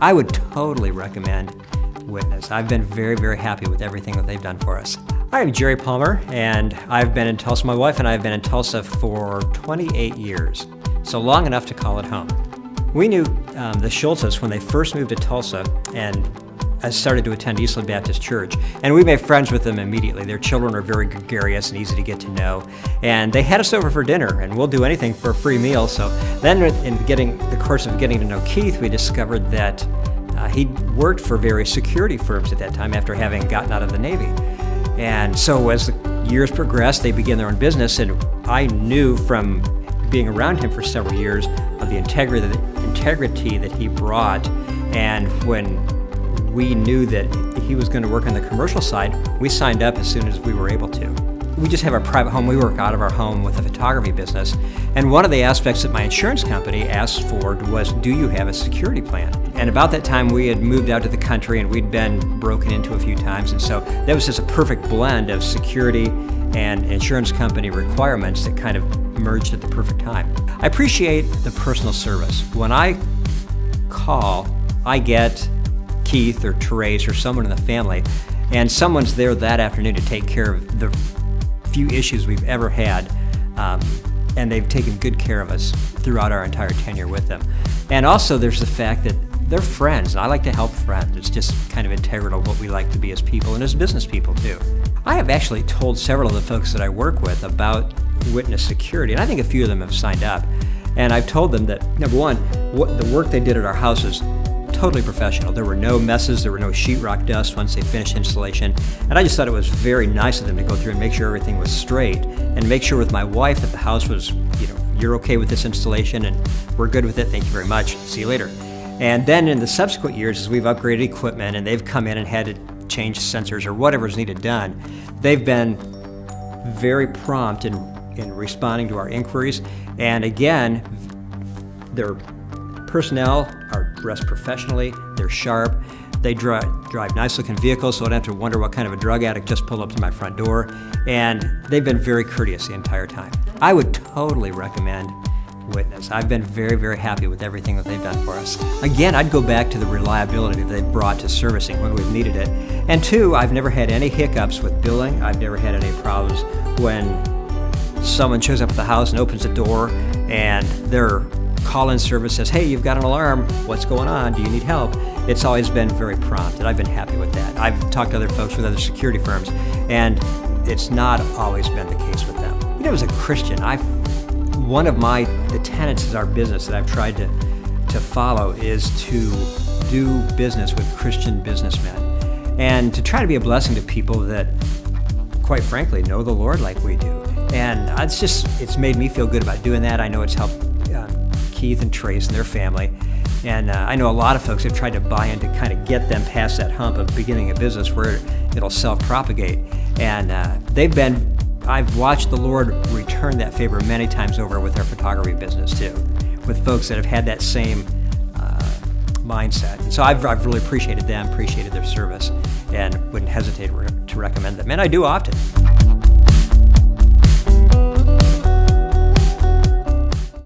I would totally recommend Witness. I've been very, very happy with everything that they've done for us. I'm Jerry Palmer, and I've been in Tulsa. My wife and I have been in Tulsa for 28 years, so long enough to call it home. We knew the Schultzes when they first moved to Tulsa, and I started to attend Eastland Baptist Church, and we made friends with them immediately. Their children are very gregarious and easy to get to know, and they had us over for dinner, and we'll do anything for a free meal. So then in the course of getting to know Keith, we discovered that he'd worked for various security firms at that time after having gotten out of the Navy. And so as the years progressed, they began their own business, and I knew from being around him for several years of the integrity that he brought. And when we knew that he was going to work on the commercial side, we signed up as soon as we were able to. We just have our private home. We work out of our home with a photography business. And one of the aspects that my insurance company asked for was, do you have a security plan? And about that time, we had moved out to the country and we'd been broken into a few times. And so that was just a perfect blend of security and insurance company requirements that kind of merged at the perfect time. I appreciate the personal service. When I call, I get Keith or Therese or someone in the family, and someone's there that afternoon to take care of the few issues we've ever had, and they've taken good care of us throughout our entire tenure with them. And also there's the fact that they're friends, and I like to help friends. It's just kind of integral to what we like to be as people and as business people too. I have actually told several of the folks that I work with about Witness Security, and I think a few of them have signed up. And I've told them that, number one, the work they did at our house is totally professional. There were no messes, there were no sheetrock dust once they finished installation. And I just thought it was very nice of them to go through and make sure everything was straight, and make sure with my wife that the house was, you're okay with this installation and we're good with it, thank you very much, see you later. And then in the subsequent years, as we've upgraded equipment and they've come in and had to change sensors or whatever's needed done, they've been very prompt in responding to our inquiries. And again, their personnel are dressed professionally, they're sharp, they drive nice looking vehicles, so I don't have to wonder what kind of a drug addict just pulled up to my front door, and they've been very courteous the entire time. I would totally recommend Witness. I've been very, very happy with everything that they've done for us. Again, I'd go back to the reliability that they've brought to servicing when we've needed it. And two, I've never had any hiccups with billing. I've never had any problems when someone shows up at the house and opens the door and their call-in service says, hey, you've got an alarm, what's going on, do you need help? It's always been very prompt, and I've been happy with that. I've talked to other folks with other security firms, and it's not always been the case with them. As a Christian, one of the tenets of our business that I've tried to follow is to do business with Christian businessmen, and to try to be a blessing to people that, quite frankly, know the Lord like we do. And it's made me feel good about doing that. I know it's helped Keith and Trace and their family. And I know a lot of folks have tried to buy in to kind of get them past that hump of beginning a business where it'll self-propagate. And I've watched the Lord return that favor many times over with our photography business too, with folks that have had that same mindset. And so I've really appreciated them, appreciated their service, and wouldn't hesitate to recommend them. And I do often.